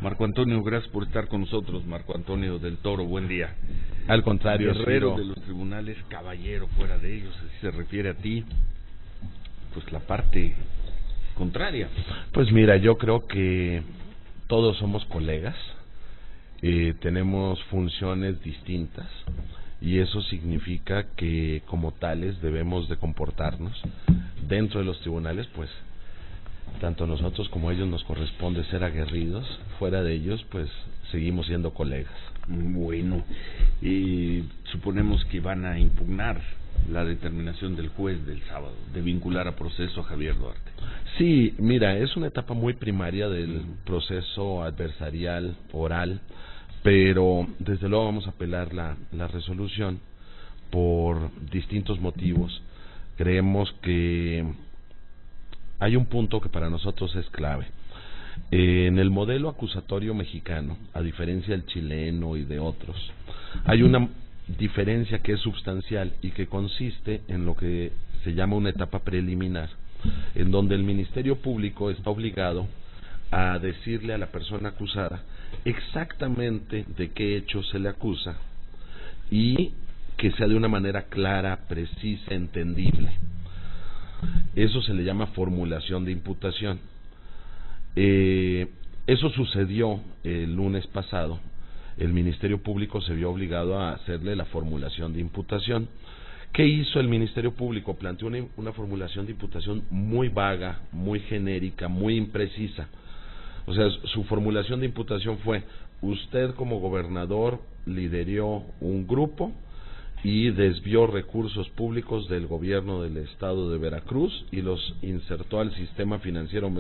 Marco Antonio, gracias por estar con nosotros. Marco Antonio del Toro, buen día. Al contrario, Guerrero de los tribunales, caballero fuera de ellos, así se refiere a ti. Pues la parte contraria. Pues mira, yo creo que todos somos colegas, tenemos funciones distintas y eso significa que como tales debemos de comportarnos dentro de los tribunales, pues tanto nosotros como ellos nos corresponde ser aguerridos, fuera de ellos pues seguimos siendo colegas. Bueno, suponemos que van a impugnar la determinación del juez del sábado de vincular a proceso a Javier Duarte. Sí, mira, es una etapa muy primaria del proceso adversarial oral, pero desde luego vamos a apelar la resolución por distintos motivos. Creemos que hay un punto que para nosotros es clave. En el modelo acusatorio mexicano, a diferencia del chileno y de otros, hay una diferencia que es sustancial y que consiste en lo que se llama una etapa preliminar, en donde el Ministerio Público está obligado a decirle a la persona acusada exactamente de qué hecho se le acusa y que sea de una manera clara, precisa, entendible. Eso se le llama formulación de imputación. Eso sucedió el lunes pasado. El Ministerio Público se vio obligado a hacerle la formulación de imputación. ¿Qué hizo el Ministerio Público? Planteó una formulación de imputación muy vaga, muy genérica, muy imprecisa. O sea, su formulación de imputación fue: usted como gobernador lideró un grupo y desvió recursos públicos del gobierno del estado de Veracruz y los insertó al sistema financiero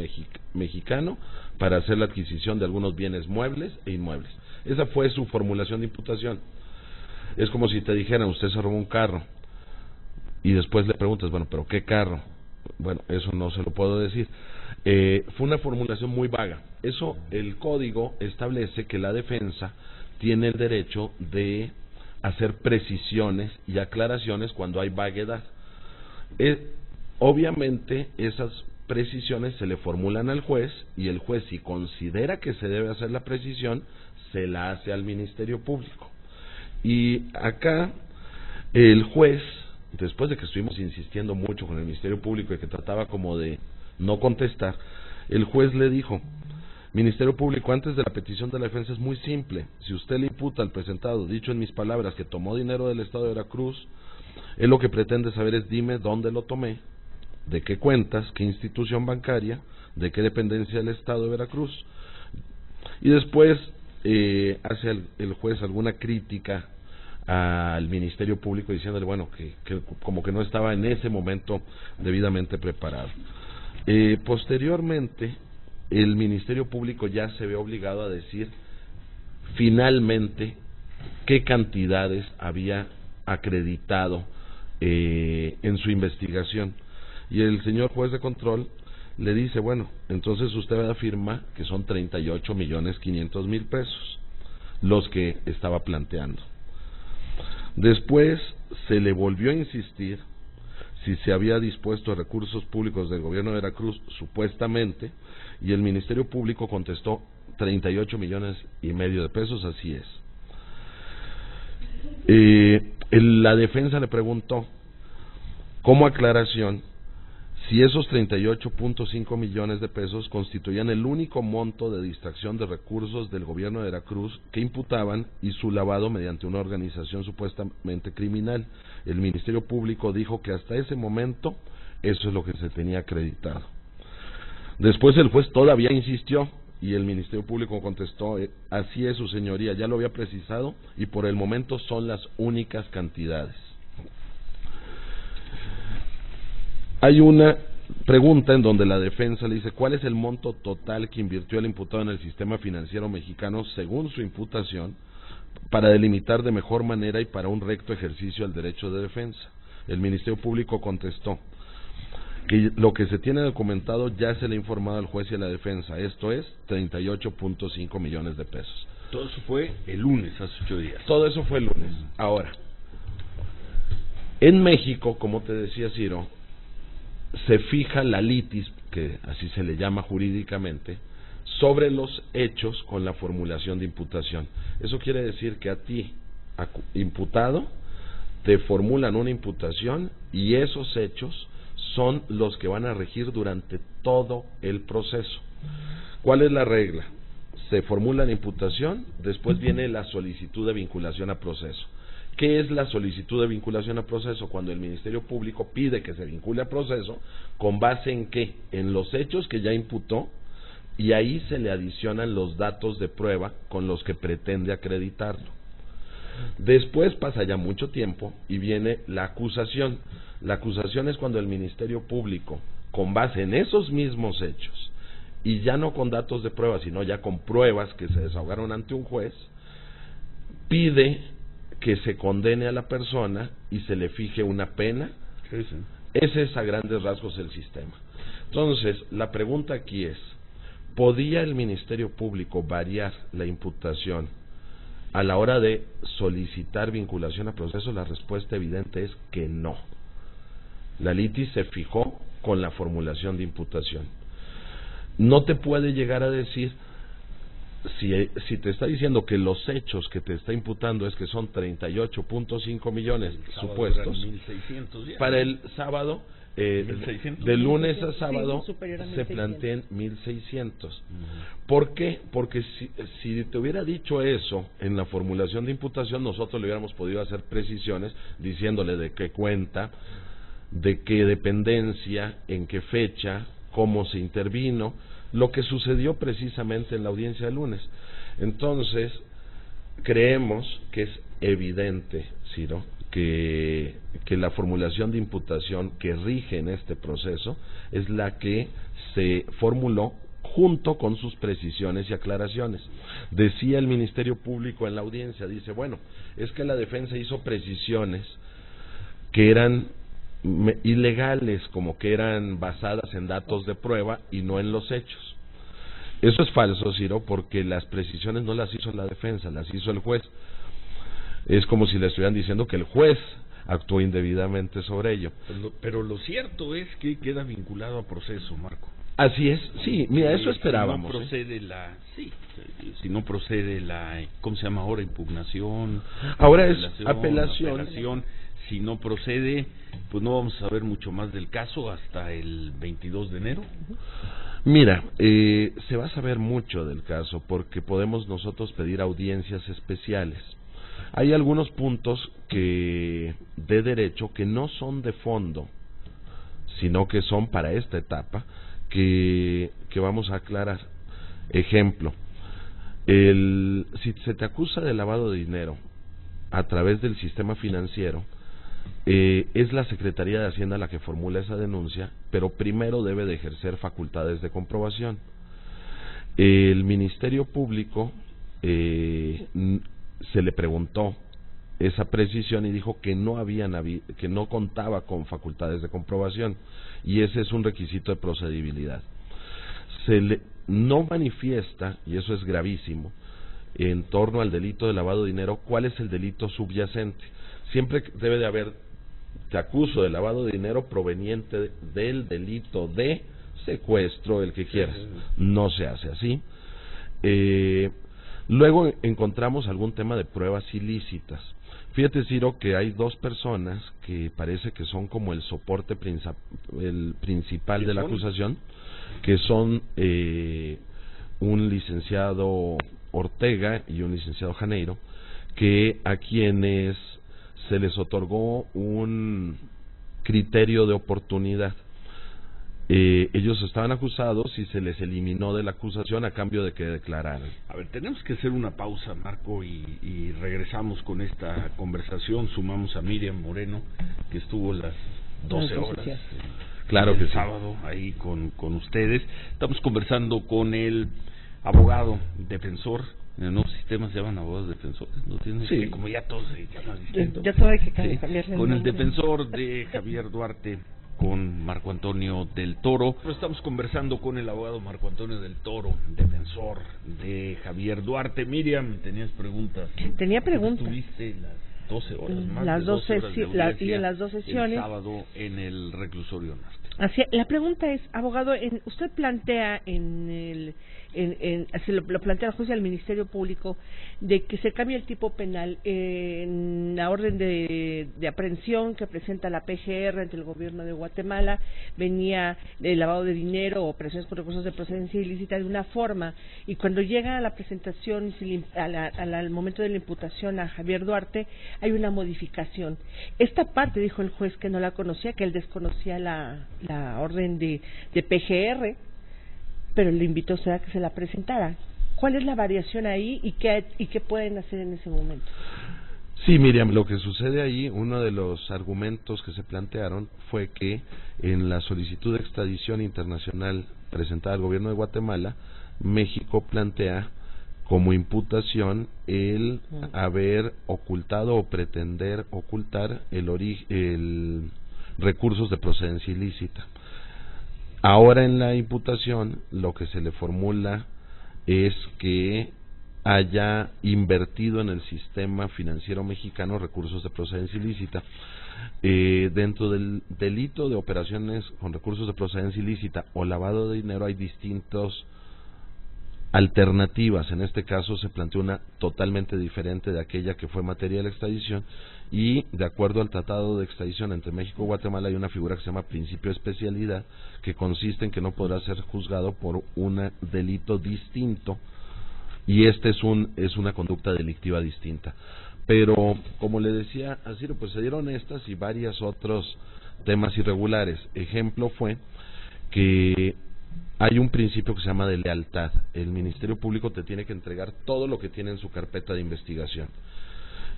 mexicano para hacer la adquisición de algunos bienes muebles e inmuebles. Esa fue su formulación de imputación. Es como si te dijeran: usted se robó un carro, y después le preguntas, bueno, ¿pero qué carro? Bueno, eso no se lo puedo decir. Fue una formulación muy vaga. Eso, el código establece que la defensa tiene el derecho de hacer precisiones y aclaraciones cuando hay vaguedad. Obviamente esas precisiones se le formulan al juez, y el juez, si considera que se debe hacer la precisión, se la hace al Ministerio Público. Y acá el juez, después de que estuvimos insistiendo mucho con el Ministerio Público y que trataba como de no contestar, el juez le dijo: Ministerio Público, antes de la petición de la defensa es muy simple. Si usted le imputa al presentado, dicho en mis palabras, que tomó dinero del estado de Veracruz, él lo que pretende saber es: dime dónde lo tomé, de qué cuentas, qué institución bancaria, de qué dependencia del estado de Veracruz. Y después hace el juez alguna crítica al Ministerio Público diciéndole, bueno, que como que no estaba en ese momento debidamente preparado. Posteriormente, el Ministerio Público ya se ve obligado a decir finalmente qué cantidades había acreditado en su investigación. Y el señor juez de control le dice: bueno, entonces usted afirma que son 38.500.000 pesos los que estaba planteando. Después se le volvió a insistir si se había dispuesto recursos públicos del gobierno de Veracruz, supuestamente, y el Ministerio Público contestó 38.500.000 de pesos, así es. La defensa le preguntó, como aclaración, si esos 38.5 millones de pesos constituían el único monto de distracción de recursos del gobierno de Veracruz que imputaban y su lavado mediante una organización supuestamente criminal. El Ministerio Público dijo que hasta ese momento eso es lo que se tenía acreditado. Después el juez todavía insistió y el Ministerio Público contestó: así es, su señoría, ya lo había precisado y por el momento son las únicas cantidades. Hay una pregunta en donde la defensa le dice: ¿cuál es el monto total que invirtió el imputado en el sistema financiero mexicano según su imputación para delimitar de mejor manera y para un recto ejercicio del derecho de defensa? El Ministerio Público contestó que lo que se tiene documentado ya se le ha informado al juez y a la defensa, esto es 38.5 millones de pesos. Todo eso fue el lunes, hace 8 días. Todo eso fue el lunes. Ahora, en México, como te decía Ciro, se fija la litis, que así se le llama jurídicamente, sobre los hechos con la formulación de imputación. Eso quiere decir que a ti, imputado, te formulan una imputación y esos hechos son los que van a regir durante todo el proceso. ¿Cuál es la regla? Se formula la imputación, después viene la solicitud de vinculación a proceso. ¿Qué es la solicitud de vinculación a proceso? Cuando el Ministerio Público pide que se vincule a proceso, ¿con base en qué? En los hechos que ya imputó, y ahí se le adicionan los datos de prueba con los que pretende acreditarlo. Después pasa ya mucho tiempo y viene la acusación. La acusación es cuando el Ministerio Público, con base en esos mismos hechos, y ya no con datos de prueba, sino ya con pruebas que se desahogaron ante un juez, pide que se condene a la persona y se le fije una pena. Sí. Ese es a grandes rasgos el sistema. Entonces, la pregunta aquí es, ¿podía el Ministerio Público variar la imputación a la hora de solicitar vinculación a proceso? La respuesta evidente es que no. La litis se fijó con la formulación de imputación. No te puede llegar a decir, si te está diciendo que los hechos que te está imputando es que son 38.5 millones supuestos, 1600 ya, para el sábado, de lunes a sábado, se plantean 1600. ¿Por qué? Porque si te hubiera dicho eso en la formulación de imputación, nosotros le hubiéramos podido hacer precisiones diciéndole de qué cuenta, de qué dependencia, en qué fecha, cómo se intervino, lo que sucedió precisamente en la audiencia del lunes. Entonces, creemos que es evidente, Ciro, que la formulación de imputación que rige en este proceso es la que se formuló junto con sus precisiones y aclaraciones. Decía el Ministerio Público en la audiencia, dice, bueno, es que la defensa hizo precisiones que eran ilegales, como que eran basadas en datos de prueba y no en los hechos. Eso es falso, Ciro, porque las precisiones no las hizo la defensa, las hizo el juez. Es como si le estuvieran diciendo que el juez actuó indebidamente sobre ello. Pero lo cierto es que queda vinculado a proceso, Marco. Así es, sí, mira, eso esperábamos. Si no procede la, ¿cómo se llama ahora? Impugnación. Ahora es apelación. Si no procede, pues no vamos a saber mucho más del caso hasta el 22 de enero. Mira, se va a saber mucho del caso porque podemos nosotros pedir audiencias especiales. Hay algunos puntos de derecho que no son de fondo, sino que son para esta etapa que vamos a aclarar. Ejemplo, si se te acusa de lavado de dinero a través del sistema financiero, es la Secretaría de Hacienda la que formula esa denuncia, pero primero debe de ejercer facultades de comprobación. El Ministerio Público se le preguntó esa precisión y dijo que que no contaba con facultades de comprobación, y ese es un requisito de procedibilidad. No manifiesta, y eso es gravísimo, en torno al delito de lavado de dinero, cuál es el delito subyacente. Siempre debe de haber, te acuso de lavado de dinero proveniente del delito de secuestro, el que quieras. No se hace así. Luego encontramos algún tema de pruebas ilícitas. Fíjate, Ciro, que hay dos personas que parece que son como el soporte principal de la acusación, que son un licenciado Ortega y un licenciado Janeiro, que a quienes se les otorgó un criterio de oportunidad. Ellos estaban acusados y se les eliminó de la acusación a cambio de que declararan. A ver, tenemos que hacer una pausa, Marco, y regresamos con esta conversación. Sumamos a Miriam Moreno, que estuvo las 12 horas claro que el sí. sábado ahí con ustedes. Estamos conversando con el abogado defensor. En el nuevo sistema se llaman abogados defensores, ¿no tienen? Sí. Que como ya todos se llaman distinto. Ya todo hay que Sí. cambiarle. Con el defensor de Javier Duarte, con Marco Antonio del Toro. Pero estamos conversando con el abogado Marco Antonio del Toro, defensor de Javier Duarte. Miriam, tenías preguntas. Tenía preguntas. Estuviste las 12 horas, más las de 12 12 horas de y en las dos sesiones. el sábado en el reclusorio norte. Así, la pregunta es, abogado, usted plantea así lo plantea el juez al Ministerio Público de que se cambie el tipo penal en la orden de aprehensión que presenta la PGR ante el gobierno de Guatemala. Venía de lavado de dinero o presiones por recursos de procedencia ilícita de una forma, y cuando llega a la presentación, al momento de la imputación a Javier Duarte, hay una modificación. Esta parte dijo el juez que no la conocía, que él desconocía la orden de PGR, pero le invitó a que se la presentara. ¿Cuál es la variación ahí y qué pueden hacer en ese momento? Sí, Miriam, lo que sucede ahí, uno de los argumentos que se plantearon fue que en la solicitud de extradición internacional presentada al gobierno de Guatemala, México plantea como imputación el haber ocultado o pretender ocultar el recursos de procedencia ilícita. Ahora en la imputación lo que se le formula es que haya invertido en el sistema financiero mexicano recursos de procedencia ilícita. Dentro del delito de operaciones con recursos de procedencia ilícita o lavado de dinero hay distintas alternativas. En este caso se planteó una totalmente diferente de aquella que fue materia de la extradición, y de acuerdo al tratado de extradición entre México y Guatemala hay una figura que se llama principio de especialidad, que consiste en que no podrá ser juzgado por un delito distinto, y es una conducta delictiva distinta. Pero como le decía a Ciro, pues se dieron estas y varios otros temas irregulares. Ejemplo fue que hay un principio que se llama de lealtad. El Ministerio Público te tiene que entregar todo lo que tiene en su carpeta de investigación.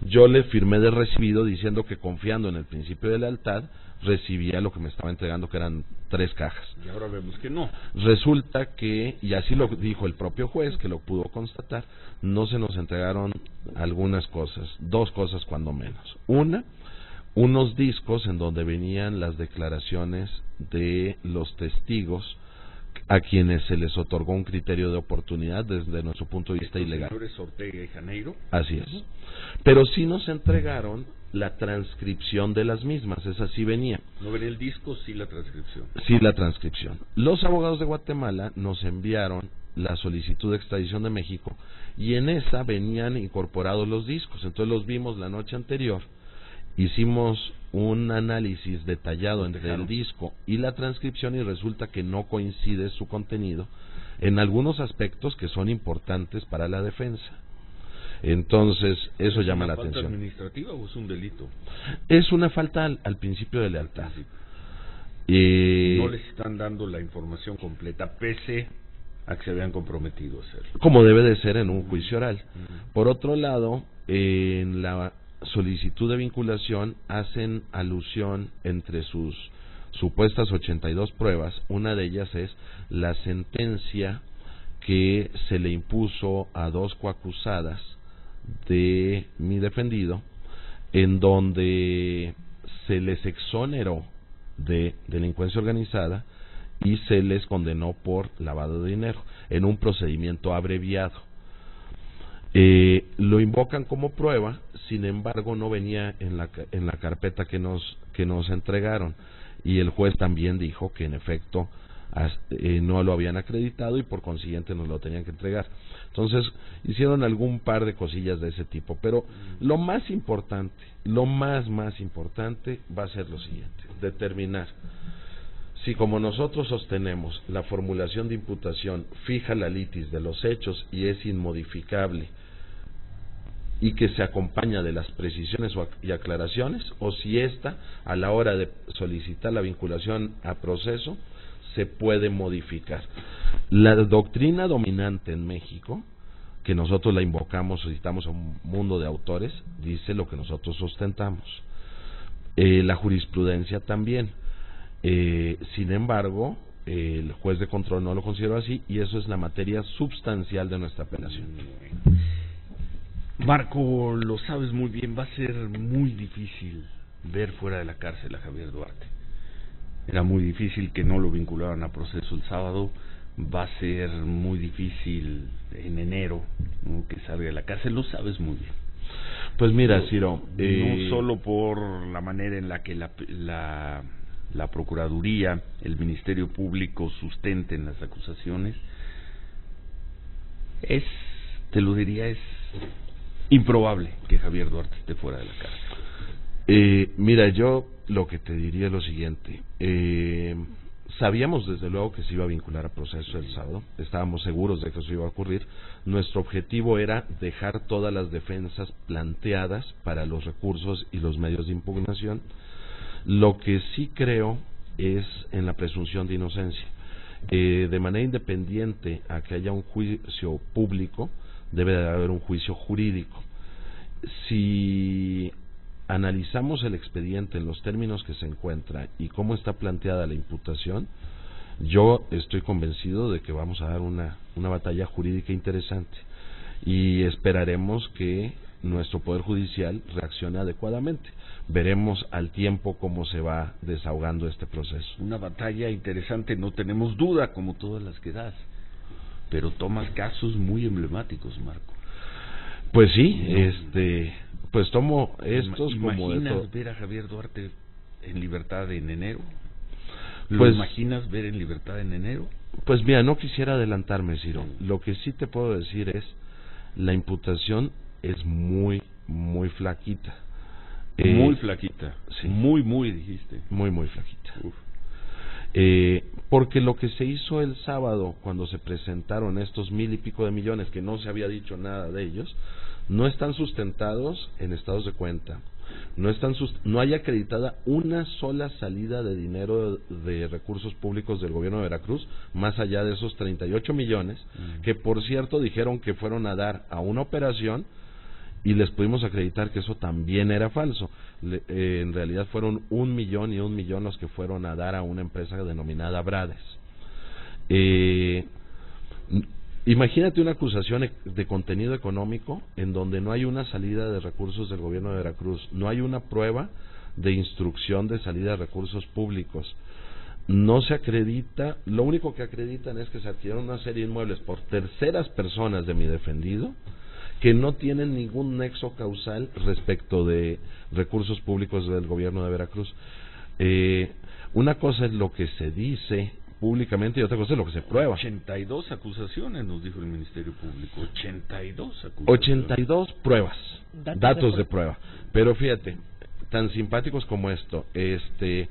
Yo le firmé de recibido diciendo que, confiando en el principio de lealtad, recibía lo que me estaba entregando, que eran 3 cajas. Y ahora vemos que no. Resulta que, y así lo dijo el propio juez, que lo pudo constatar, no se nos entregaron algunas cosas, 2 cosas cuando menos. Una, unos discos en donde venían las declaraciones de los testigos a quienes se les otorgó un criterio de oportunidad desde nuestro punto de vista ilegal. Señores Ortega y Janeiro. Así es. Pero sí nos entregaron la transcripción de las mismas, esa sí venía. No venía el disco, sí la transcripción. Sí, la transcripción. Los abogados de Guatemala nos enviaron la solicitud de extradición de México y en esa venían incorporados los discos. Entonces los vimos la noche anterior, hicimos un análisis detallado entre el disco y la transcripción y resulta que no coincide su contenido en algunos aspectos que son importantes para la defensa. Entonces, eso llama la atención. ¿Es una falta administrativa o es un delito? Es una falta al principio de lealtad. No les están dando la información completa, pese a que se habían comprometido a hacerlo. Como debe de ser en un juicio oral. Por otro lado, en la solicitud de vinculación hacen alusión entre sus supuestas 82 pruebas, una de ellas es la sentencia que se le impuso a 2 coacusadas de mi defendido, en donde se les exoneró de delincuencia organizada y se les condenó por lavado de dinero en un procedimiento abreviado. Lo invocan como prueba, sin embargo no venía en la carpeta que nos entregaron, y el juez también dijo que en efecto no lo habían acreditado y por consiguiente nos lo tenían que entregar. Entonces hicieron algún par de cosillas de ese tipo, pero lo más importante, lo más importante va a ser lo siguiente: determinar si, como nosotros sostenemos, la formulación de imputación fija la litis de los hechos y es inmodificable y que se acompaña de las precisiones y aclaraciones, o si ésta, a la hora de solicitar la vinculación a proceso, se puede modificar. La doctrina dominante en México, que nosotros la invocamos o citamos a un mundo de autores, dice lo que nosotros sustentamos. La jurisprudencia también. Sin embargo, el juez de control no lo consideró así, y eso es la materia substancial de nuestra apelación. Marco, lo sabes muy bien, va a ser muy difícil ver fuera de la cárcel a Javier Duarte. Era muy difícil que no lo vincularan a proceso el sábado, va a ser muy difícil en enero, ¿no?, que salga de la cárcel, lo sabes muy bien. Pues mira, Ciro, no solo por la manera en la que la la Procuraduría, el Ministerio Público sustenten las acusaciones, te lo diría, es improbable que Javier Duarte esté fuera de la cárcel. Mira, yo lo que te diría es lo siguiente. Sabíamos desde luego que se iba a vincular a proceso el sábado, estábamos seguros de que eso iba a ocurrir. Nuestro objetivo era dejar todas las defensas planteadas para los recursos y los medios de impugnación. Lo que sí creo es en la presunción de inocencia. De manera independiente a que haya un juicio público, debe de haber un juicio jurídico. Si analizamos el expediente en los términos que se encuentra y cómo está planteada la imputación, yo estoy convencido de que vamos a dar una batalla jurídica interesante y esperaremos que nuestro Poder Judicial reaccione adecuadamente. Veremos al tiempo cómo se va desahogando este proceso. Una batalla interesante, no tenemos duda, como todas las que das, pero tomas casos muy emblemáticos, Marco. Pues sí, pues tomo estos como de ¿Imaginas ver a Javier Duarte en libertad en enero? ¿Lo pues, imaginas ver en libertad en enero? Pues mira, no quisiera adelantarme, Ciro. Lo que sí te puedo decir es, la imputación es muy, muy flaquita. Muy flaquita. Sí. Muy, dijiste. Muy, muy flaquita. Porque lo que se hizo el sábado, cuando se presentaron estos 1,000 y pico de millones, que no se había dicho nada de ellos, no están sustentados en estados de cuenta. No hay acreditada una sola salida de dinero de recursos públicos del gobierno de Veracruz, más allá de esos 38 millones, que por cierto dijeron que fueron a dar a una operación, y les pudimos acreditar que eso también era falso. En realidad fueron 1 millón y 1 millón los que fueron a dar a una empresa denominada Brades. Imagínate una acusación de contenido económico en donde no hay una salida de recursos del gobierno de Veracruz, no hay una prueba de instrucción de salida de recursos públicos, no se acredita, lo único que acreditan es que se adquirieron una serie de inmuebles por terceras personas de mi defendido, que no tienen ningún nexo causal respecto de recursos públicos del gobierno de Veracruz. Una cosa es lo que se dice públicamente y otra cosa es lo que se prueba. 82 acusaciones, nos dijo el Ministerio Público. 82 acusaciones. 82 pruebas, datos de prueba. Pero fíjate, tan simpáticos como esto, se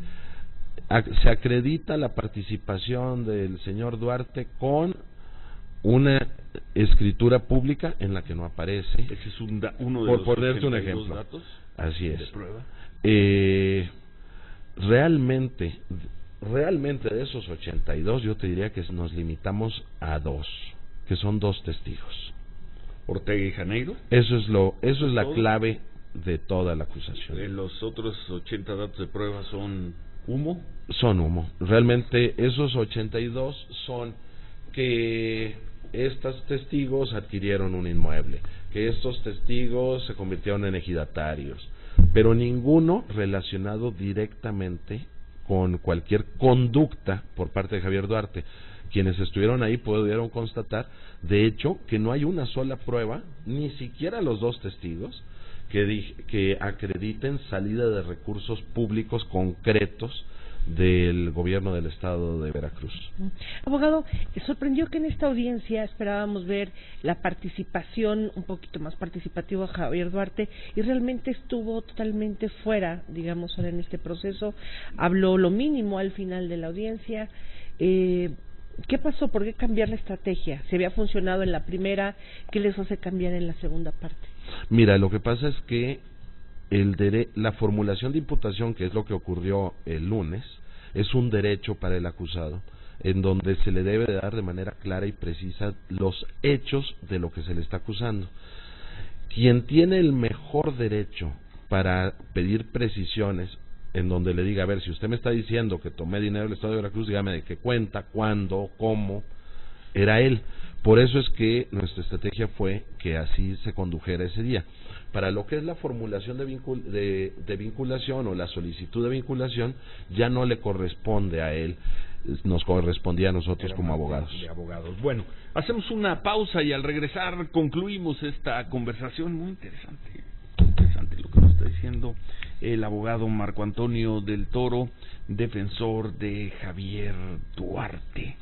acredita la participación del señor Duarte con una escritura pública en la que no aparece. Ese es uno de los por ponerte un ejemplo. Datos. Así es. De prueba. Realmente de esos 82 yo te diría que nos limitamos a 2, que son 2 testigos. Ortega y Janeiro. Eso es la clave de toda la acusación. Los otros 80 datos de prueba son humo. Son humo. Realmente esos 82 son que estos testigos adquirieron un inmueble, que estos testigos se convirtieron en ejidatarios, pero ninguno relacionado directamente con cualquier conducta por parte de Javier Duarte. Quienes estuvieron ahí pudieron constatar, de hecho, que no hay una sola prueba, ni siquiera los 2 testigos, que acrediten salida de recursos públicos concretos del gobierno del estado de Veracruz. Abogado, sorprendió que en esta audiencia esperábamos ver la participación un poquito más participativa de Javier Duarte y realmente estuvo totalmente fuera, digamos, en este proceso. Habló lo mínimo al final de la audiencia. ¿Qué pasó? ¿Por qué cambiar la estrategia? Si había funcionado en la primera, ¿qué les hace cambiar en la segunda parte? Mira, lo que pasa es que la formulación de imputación, que es lo que ocurrió el lunes, es un derecho para el acusado, en donde se le debe de dar de manera clara y precisa los hechos de lo que se le está acusando. Quien tiene el mejor derecho para pedir precisiones, en donde le diga, a ver, si usted me está diciendo que tomé dinero del estado de Veracruz, dígame de qué cuenta, cuándo, cómo, era él. Por eso es que nuestra estrategia fue que así se condujera ese día. Para lo que es la formulación de vinculación o la solicitud de vinculación, ya no le corresponde a él, nos correspondía a nosotros como abogados. Bueno, hacemos una pausa y al regresar concluimos esta conversación muy interesante lo que nos está diciendo el abogado Marco Antonio del Toro defensor de Javier Duarte.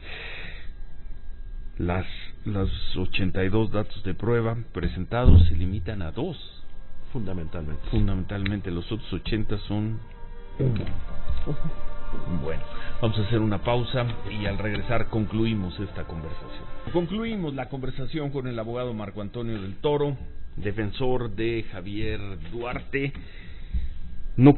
Los 82 datos de prueba presentados se limitan a 2. Fundamentalmente, los otros 80 son humo. Bueno, vamos a hacer una pausa y al regresar concluimos esta conversación. Concluimos la conversación con el abogado Marco Antonio del Toro, defensor de Javier Duarte. No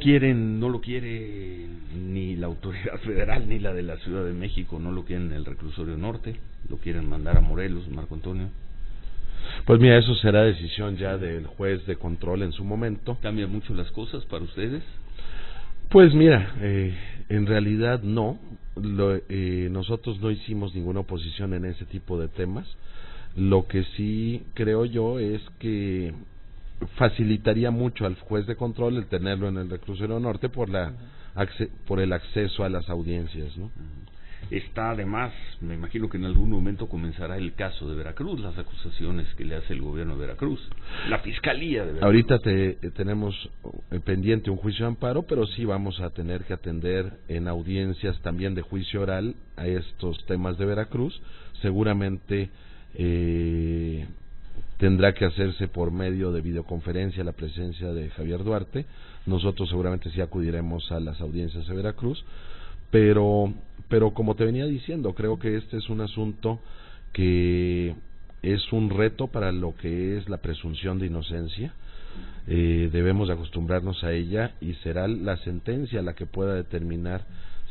lo quiere ni la autoridad federal ni la de la Ciudad de México, no lo quieren en el reclusorio norte, lo quieren mandar a Morelos, Marco Antonio. Pues mira, eso será decisión ya del juez de control en su momento. ¿Cambian mucho las cosas para ustedes? Pues mira, en realidad no. Nosotros no hicimos ninguna oposición en ese tipo de temas. Lo que sí creo yo es que facilitaría mucho al juez de control el tenerlo en el reclusorio norte por el acceso a las audiencias, ¿no? Está además, me imagino que en algún momento comenzará el caso de Veracruz, las acusaciones que le hace el gobierno de Veracruz, la fiscalía de Veracruz. Ahorita tenemos pendiente un juicio de amparo, pero sí vamos a tener que atender en audiencias también de juicio oral a estos temas de Veracruz. Seguramente tendrá que hacerse por medio de videoconferencia la presencia de Javier Duarte. Nosotros seguramente sí acudiremos a las audiencias de Veracruz, pero como te venía diciendo, creo que este es un asunto que es un reto para lo que es la presunción de inocencia. Debemos de acostumbrarnos a ella y será la sentencia la que pueda determinar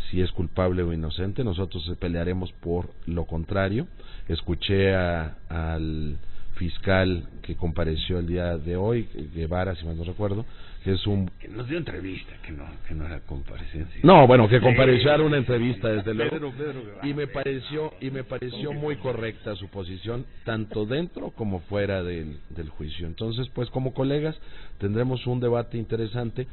si es culpable o inocente. Nosotros pelearemos por lo contrario. Escuché al fiscal que compareció el día de hoy, Guevara, si mal no recuerdo, que nos dio entrevista, que no era comparecencia. No, bueno, que compareció a una entrevista, desde luego. Pedro Guevara. Y me pareció muy correcta su posición, tanto dentro como fuera del juicio. Entonces, pues como colegas tendremos un debate interesante.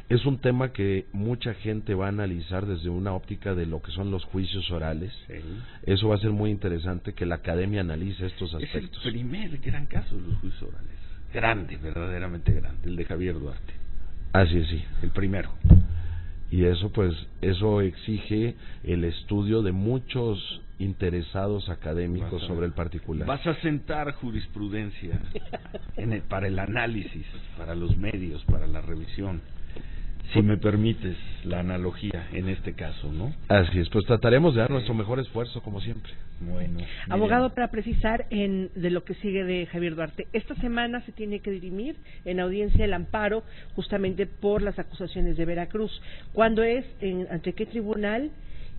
Es un tema que mucha gente va a analizar desde una óptica de lo que son los juicios orales. Sí. Eso va a ser muy interesante que la academia analice estos aspectos. Es el primer gran caso de los juicios orales. Grande, verdaderamente grande, el de Javier Duarte. Así es, sí. El primero. Y eso exige el estudio de muchos interesados académicos sobre el particular. Vas a sentar jurisprudencia para el análisis, para los medios, para la revisión. Si me permites la analogía en este caso, ¿no? Así es, pues trataremos de dar nuestro mejor esfuerzo, como siempre. Bueno. Abogado, para precisar de lo que sigue de Javier Duarte, esta semana se tiene que dirimir en audiencia el amparo justamente por las acusaciones de Veracruz. ¿Cuándo es? ¿Ante qué tribunal?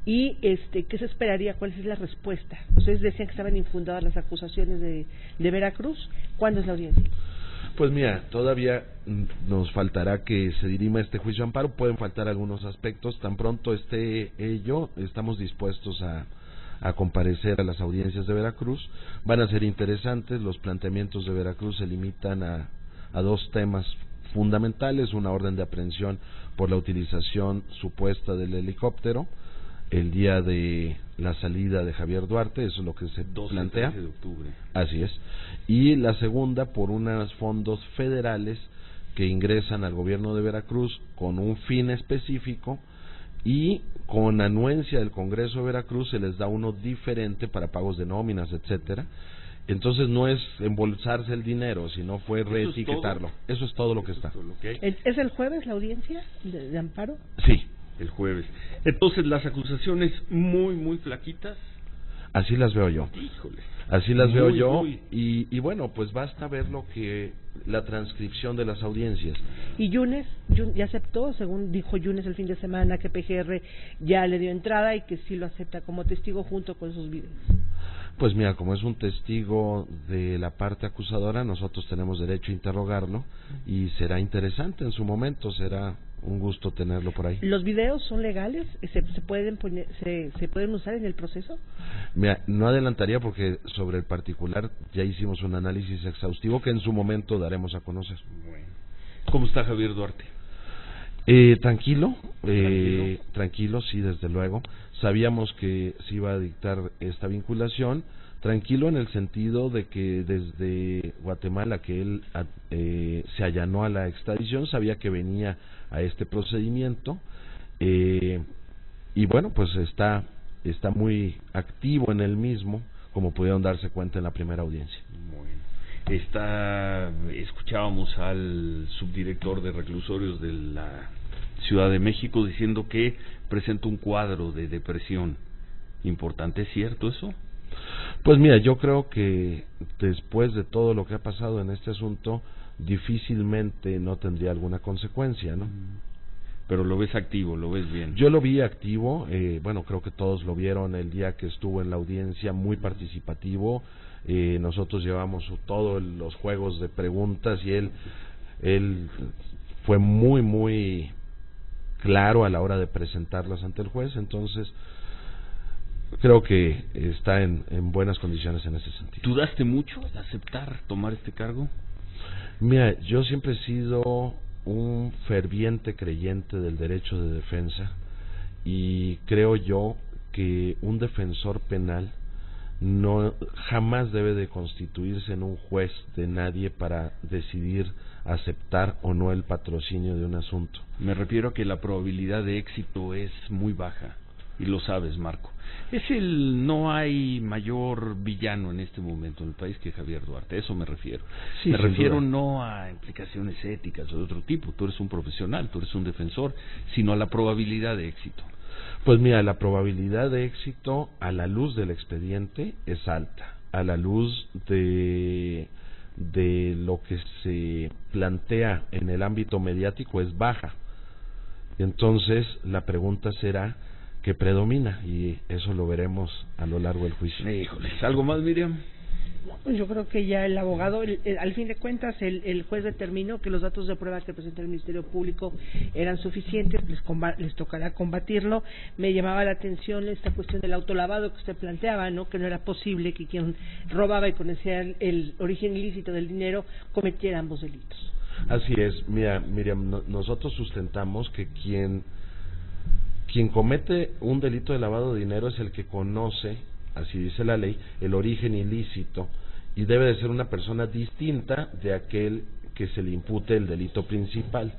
Y ¿qué se esperaría? ¿Cuál es la respuesta? Ustedes decían que estaban infundadas las acusaciones de Veracruz. ¿Cuándo es la audiencia? Pues mira, todavía nos faltará que se dirima este juicio de amparo. Pueden faltar algunos aspectos. Tan pronto esté ello, estamos dispuestos a comparecer a las audiencias de Veracruz. Van a ser interesantes. Los planteamientos de Veracruz se limitan a 2 temas fundamentales: una orden de aprehensión por la utilización supuesta del helicóptero el día de la salida de Javier Duarte, eso es lo que se plantea. 12 de octubre. Así es. Y la segunda, por unos fondos federales que ingresan al gobierno de Veracruz con un fin específico, y con anuencia del Congreso de Veracruz se les da uno diferente para pagos de nóminas, etcétera. Entonces no es embolsarse el dinero, sino fue reetiquetarlo. Eso es todo lo que está. ¿Es el jueves la audiencia de amparo? Sí. El jueves. Entonces, las acusaciones muy flaquitas. Así las veo yo. Híjole. Así las veo yo. Y bueno, pues basta ver la transcripción de las audiencias. ¿Y Yunes ya aceptó, según dijo Yunes el fin de semana, que PGR ya le dio entrada y que sí lo acepta como testigo junto con sus videos? Pues mira, como es un testigo de la parte acusadora, nosotros tenemos derecho a interrogarlo y será interesante en su momento, será un gusto tenerlo por ahí. ¿Los videos son legales? ¿Se pueden usar en el proceso? Mira, no adelantaría porque sobre el particular ya hicimos un análisis exhaustivo que en su momento daremos a conocer. Bueno. ¿Cómo está Javier Duarte? Tranquilo, sí, desde luego. Sabíamos que se iba a dictar esta vinculación. Tranquilo en el sentido de que desde Guatemala, que él se allanó a la extradición, sabía que venía a este procedimiento. y bueno, pues está muy activo en el mismo, como pudieron darse cuenta en la primera audiencia. Escuchábamos al subdirector de reclusorios de la Ciudad de México diciendo que presenta un cuadro de depresión importante. ¿Es cierto eso? Pues mira, yo creo que después de todo lo que ha pasado en este asunto, difícilmente no tendría alguna consecuencia, ¿no? Pero lo ves activo, lo ves bien. Yo lo vi activo, bueno, creo que todos lo vieron el día que estuvo en la audiencia, muy participativo. Nosotros llevamos todos los juegos de preguntas y él fue muy claro a la hora de presentarlas ante el juez, entonces creo que está en buenas condiciones en ese sentido. ¿Dudaste mucho al aceptar tomar este cargo? Mira, yo siempre he sido un ferviente creyente del derecho de defensa y creo yo que un defensor penal jamás debe de constituirse en un juez de nadie para decidir aceptar o no el patrocinio de un asunto. Me refiero a que la probabilidad de éxito es muy baja, y lo sabes, Marco. No hay mayor villano en este momento en el país que Javier Duarte, eso me refiero. Sí, me refiero no a implicaciones éticas o de otro tipo, tú eres un profesional, tú eres un defensor, sino a la probabilidad de éxito. Pues mira, la probabilidad de éxito a la luz del expediente es alta, a la luz de lo que se plantea en el ámbito mediático es baja. Entonces la pregunta será ¿qué predomina? Y eso lo veremos a lo largo del juicio. Híjoles, ¿algo más, Miriam? Yo creo que ya el abogado, al fin de cuentas, el juez determinó que los datos de prueba que presentó el Ministerio Público eran suficientes, les tocará combatirlo. Me llamaba la atención esta cuestión del autolavado que usted planteaba, ¿no? Que no era posible que quien robaba y conocía el origen ilícito del dinero cometiera ambos delitos. Así es, mira, Miriam, nosotros sustentamos que quien comete un delito de lavado de dinero es el que conoce, así dice la ley, el origen ilícito, y debe de ser una persona distinta de aquel que se le impute el delito principal.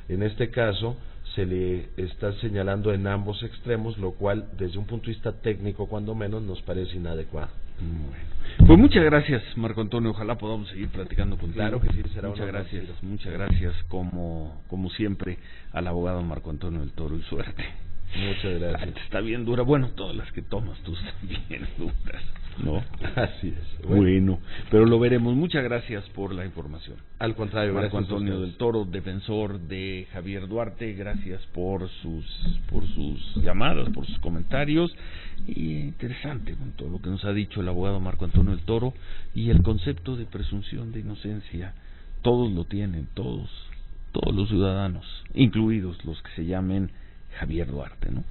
En este caso se le está señalando en ambos extremos, lo cual desde un punto de vista técnico cuando menos nos parece inadecuado. Bueno, pues muchas gracias, Marco Antonio, ojalá podamos seguir platicando contigo. Claro que sí, será muchas gracias como siempre al abogado Marco Antonio del Toro, y suerte. Muchas gracias. Está bien dura. Bueno, todas las que tomas tú están bien duras, ¿no? Así es. Bueno, pero lo veremos. Muchas gracias por la información. Al contrario, Marco Antonio del Toro, defensor de Javier Duarte, gracias por sus llamadas, por sus comentarios. Y interesante con todo lo que nos ha dicho el abogado Marco Antonio del Toro y el concepto de presunción de inocencia. Todos lo tienen, todos los ciudadanos, incluidos los que se llamen Javier Duarte, ¿no?